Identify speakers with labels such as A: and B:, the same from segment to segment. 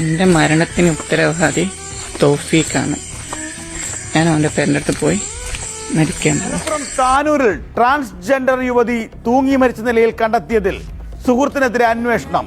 A: എൻ്റെ മരണത്തിന് ഉത്തരവാദി തൗഫീഖാണ്. ഞാൻ അവൻ്റെ പേരിൻ്റെ അടുത്ത് പോയി മരിക്കാൻ പോകും.
B: താനൂരിൽ ട്രാൻസ്ജെൻഡർ യുവതി തൂങ്ങി മരിച്ച നിലയിൽ കണ്ടെത്തിയതിൽ സുഹൃത്തിനെതിരെ അന്വേഷണം.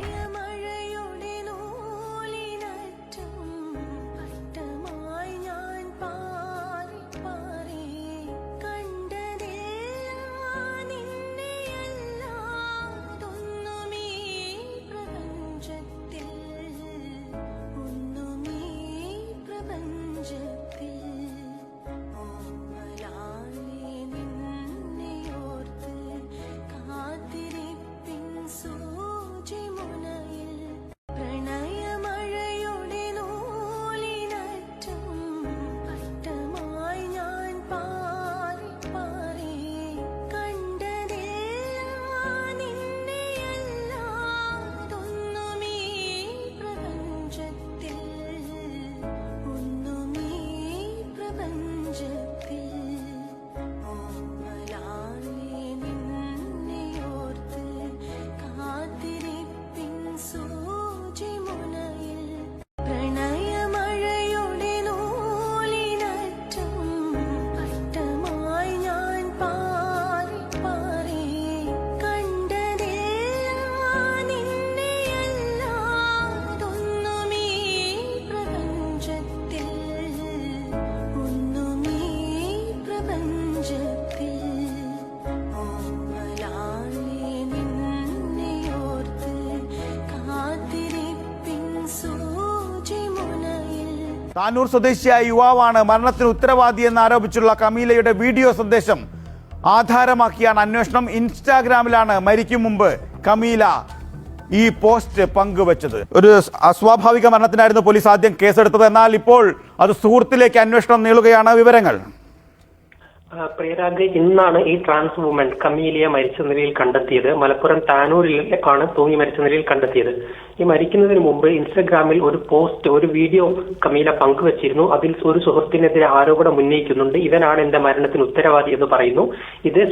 B: താനൂർ സ്വദേശിയായ യുവാവാണ് മരണത്തിന് ഉത്തരവാദിയെന്ന് ആരോപിച്ചുള്ള കമീലയുടെ വീഡിയോ സന്ദേശം ആധാരമാക്കിയാണ് അന്വേഷണം. ഇൻസ്റ്റാഗ്രാമിലാണ് മരിക്കും മുമ്പ് കമീല ഈ പോസ്റ്റ് പങ്കുവച്ചത്. ഒരു അസ്വാഭാവിക മരണത്തിനായിരുന്നു പോലീസ് ആദ്യം കേസെടുത്തത്. എന്നാൽ ഇപ്പോൾ അത് സുഹൃത്തിലേക്ക് അന്വേഷണം നീളുകയാണ്. വിവരങ്ങൾ
C: പ്രിയരാജ്, ഇന്നാണ് ഈ ട്രാൻസ് വുമൻ കമീലിയ മരിച്ച നിലയിൽ കണ്ടെത്തിയത്. മലപ്പുറം താനൂരിലാണ് തൂങ്ങി മരിച്ച നിലയിൽ കണ്ടെത്തിയത്. ഈ മരിക്കുന്നതിന് മുമ്പ് ഇൻസ്റ്റഗ്രാമിൽ ഒരു വീഡിയോ കമീല പങ്കുവച്ചിരുന്നു. അതിൽ ഒരു സുഹൃത്തിനെതിരെ ആരോപണം ഉന്നയിക്കുന്നുണ്ട്. ഇവനാണ് എന്റെ മരണത്തിന് ഉത്തരവാദി എന്ന് പറയുന്നു. ഇതേ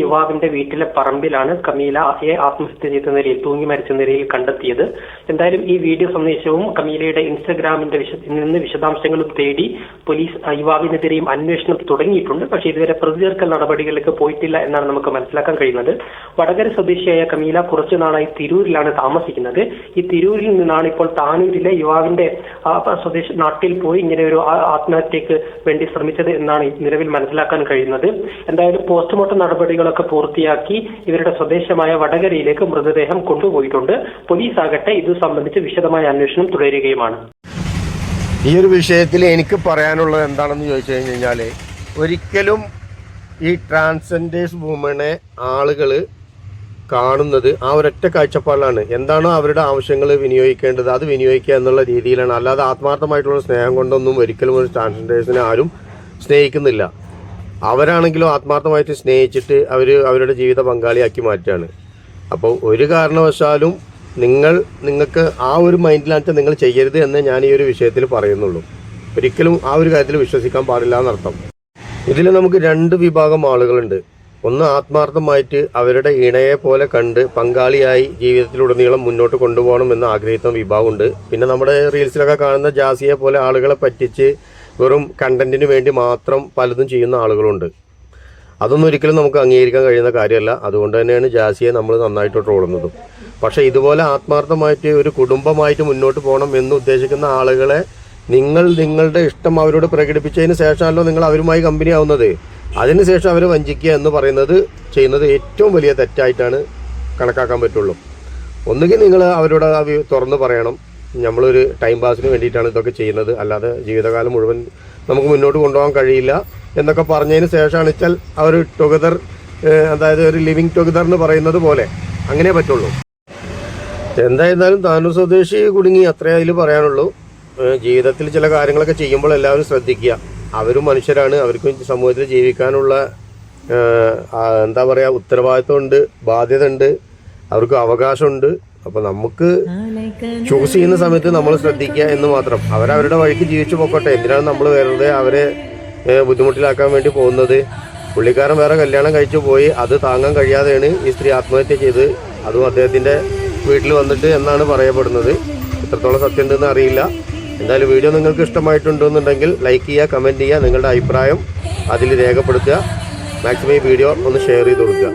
C: യുവാവിന്റെ വീട്ടിലെ പറമ്പിലാണ് കമീലയെ ആത്മഹത്യ ചെയ്ത നിലയിൽ തൂങ്ങി മരിച്ച നിലയിൽ കണ്ടെത്തിയത്. എന്തായാലും ഈ വീഡിയോ സന്ദേശവും കമീലയുടെ ഇൻസ്റ്റഗ്രാമിന്റെ നിന്ന് വിശദാംശങ്ങളും തേടി പോലീസ് യുവാവിനെതിരെയും അന്വേഷണം തുടങ്ങിയിട്ടുണ്ട്. പക്ഷേ ഇതുവരെ പ്രതിചേർക്കൽ നടപടികളിലേക്ക് പോയിട്ടില്ല എന്നാണ് നമുക്ക് മനസ്സിലാക്കാൻ കഴിയുന്നത്. വടകര സ്വദേശിയായ കമീല കുറച്ചു നാളായി തിരൂരിലാണ് താമസിക്കുന്നത്. ഈ തിരൂരിൽ നിന്നാണ് ഇപ്പോൾ താനൂരിലെ യുവാവിന്റെ നാട്ടിൽ പോയി ഇങ്ങനെ ഒരു ആത്മഹത്യക്ക് വേണ്ടി ശ്രമിച്ചത് എന്നാണ് നിലവിൽ മനസ്സിലാക്കാൻ കഴിയുന്നത്. എന്തായാലും പോസ്റ്റ്മോർട്ടം നടപടികളൊക്കെ പൂർത്തിയാക്കി ഇവരുടെ സ്വദേശമായ വടകരയിലേക്ക് മൃതദേഹം കൊണ്ടുപോയിട്ടുണ്ട്. പോലീസ് ആകട്ടെ ഇത് സംബന്ധിച്ച് വിശദമായ അന്വേഷണം തുടരുകയുമാണ്.
D: ഈ ഒരു വിഷയത്തിൽ എനിക്ക് പറയാനുള്ളത് എന്താണെന്ന് ചോദിച്ചു കഴിഞ്ഞാൽ, ഒരിക്കലും ഈ ട്രാൻസ്ജെൻഡേഴ്സ് വുമനെ ആളുകൾ കാണുന്നത് ആ ഒരൊറ്റ കാഴ്ചപ്പാടിലാണ്. എന്താണോ അവരുടെ ആവശ്യങ്ങൾ വിനിയോഗിക്കേണ്ടത് അത് വിനിയോഗിക്കുക എന്നുള്ള രീതിയിലാണ്. അല്ലാതെ ആത്മാർത്ഥമായിട്ടുള്ള സ്നേഹം കൊണ്ടൊന്നും ഒരിക്കലും ഒരു ട്രാൻസ്ജെൻഡേഴ്സിനെ ആരും സ്നേഹിക്കുന്നില്ല. അവരാണെങ്കിലും ആത്മാർത്ഥമായിട്ട് സ്നേഹിച്ചിട്ട് അവരുടെ ജീവിത പങ്കാളിയാക്കി മാറ്റുകയാണ്. അപ്പോൾ ഒരു കാരണവശാലും നിങ്ങൾക്ക് ആ ഒരു മൈൻഡിലായിട്ട് നിങ്ങൾ ചെയ്യരുത് എന്ന് ഞാൻ ഈ ഒരു വിഷയത്തിൽ പറയുന്നുള്ളൂ. ഒരിക്കലും ആ ഒരു കാര്യത്തിൽ വിശ്വസിക്കാൻ പാടില്ല എന്നർത്ഥം. ഇതിൽ നമുക്ക് രണ്ട് വിഭാഗം ആളുകളുണ്ട്. ഒന്ന് ആത്മാർത്ഥമായിട്ട് അവരുടെ ഇണയെ പോലെ കണ്ട് പങ്കാളിയായി ജീവിതത്തിലുടനീളം മുന്നോട്ട് കൊണ്ടുപോകണം എന്ന് ആഗ്രഹിക്കുന്ന വിഭാഗമുണ്ട്. പിന്നെ നമ്മുടെ റീൽസിലൊക്കെ കാണുന്ന ജാസിയെ പോലെ ആളുകളെ പറ്റിച്ച് വെറും കണ്ടന്റിന് വേണ്ടി മാത്രം പലതും ചെയ്യുന്ന ആളുകളുണ്ട്. അതൊന്നും ഒരിക്കലും നമുക്ക് അംഗീകരിക്കാൻ കഴിയുന്ന കാര്യമല്ല. അതുകൊണ്ട് തന്നെയാണ് ജാസിയെ നമ്മൾ നന്നായിട്ട് ട്രോളുന്നതും. പക്ഷേ ഇതുപോലെ ആത്മാർത്ഥമായിട്ട് ഒരു കുടുംബമായിട്ട് മുന്നോട്ട് പോകണം എന്ന് ഉദ്ദേശിക്കുന്ന ആളുകളെ നിങ്ങളുടെ ഇഷ്ടം അവരോട് പ്രകടിപ്പിച്ചതിന് ശേഷമല്ലോ നിങ്ങൾ അവരുമായി കമ്പനി ആവുന്നത്. അതിനുശേഷം അവരെ വഞ്ചിക്കുക എന്ന് ചെയ്യുന്നത് ഏറ്റവും വലിയ തെറ്റായിട്ടാണ് കണക്കാക്കാൻ പറ്റുള്ളൂ. ഒന്നുകിൽ നിങ്ങൾ അവരോട് തുറന്ന് പറയണം, നമ്മളൊരു ടൈം പാസിന് വേണ്ടിയിട്ടാണ് ഇതൊക്കെ ചെയ്യുന്നത്, അല്ലാതെ ജീവിതകാലം മുഴുവൻ നമുക്ക് മുന്നോട്ട് കൊണ്ടുപോകാൻ കഴിയില്ല എന്നൊക്കെ പറഞ്ഞതിന് ശേഷമാണ് വെച്ചാൽ അവർ ടുഗദർ, അതായത് ഒരു ലിവിങ് ടുഗദർ എന്ന് പറയുന്നത് പോലെ അങ്ങനെ പറ്റുള്ളൂ. എന്തായിരുന്നാലും താനൂർ സ്വദേശി കുടുങ്ങി, അത്രേ അതിൽ പറയാനുള്ളൂ. ജീവിതത്തിൽ ചില കാര്യങ്ങളൊക്കെ ചെയ്യുമ്പോൾ എല്ലാവരും ശ്രദ്ധിക്കുക. അവരും മനുഷ്യരാണ്, അവർക്കും സമൂഹത്തിൽ ജീവിക്കാനുള്ള എന്താ പറയുക ഉത്തരവാദിത്വമുണ്ട്, ബാധ്യത ഉണ്ട്, അവർക്ക് അവകാശമുണ്ട്. അപ്പോൾ നമുക്ക് ചൂസ് ചെയ്യുന്ന സമയത്ത് നമ്മൾ ശ്രദ്ധിക്കുക എന്ന് മാത്രം. അവരവരുടെ വഴിക്ക് ജീവിച്ചു പോക്കോട്ടെ. എന്തിനാണ് നമ്മൾ വെറുതെ അവരെ ബുദ്ധിമുട്ടിലാക്കാൻ വേണ്ടി പോകുന്നത്? പുള്ളിക്കാരൻ വേറെ കല്യാണം കഴിച്ചു പോയി, അത് താങ്ങാൻ കഴിയാതെയാണ് ഈ സ്ത്രീ ആത്മഹത്യ ചെയ്ത്, അതും അദ്ദേഹത്തിൻ്റെ വീട്ടിൽ വന്നിട്ട് എന്നാണ് പറയപ്പെടുന്നത്. എത്രത്തോളം സത്യം ഉണ്ടെന്ന് അറിയില്ല. എന്തായാലും വീഡിയോ നിങ്ങൾക്ക് ഇഷ്ടമായിട്ടുണ്ടെന്നുണ്ടെങ്കിൽ ലൈക്ക് ചെയ്യുക, കമൻറ്റ് ചെയ്യുക, നിങ്ങളുടെ അഭിപ്രായം അതിൽ രേഖപ്പെടുത്തുക. മാക്സിമം ഈ വീഡിയോ ഒന്ന് ഷെയർ ചെയ്ത് കൊടുക്കുക.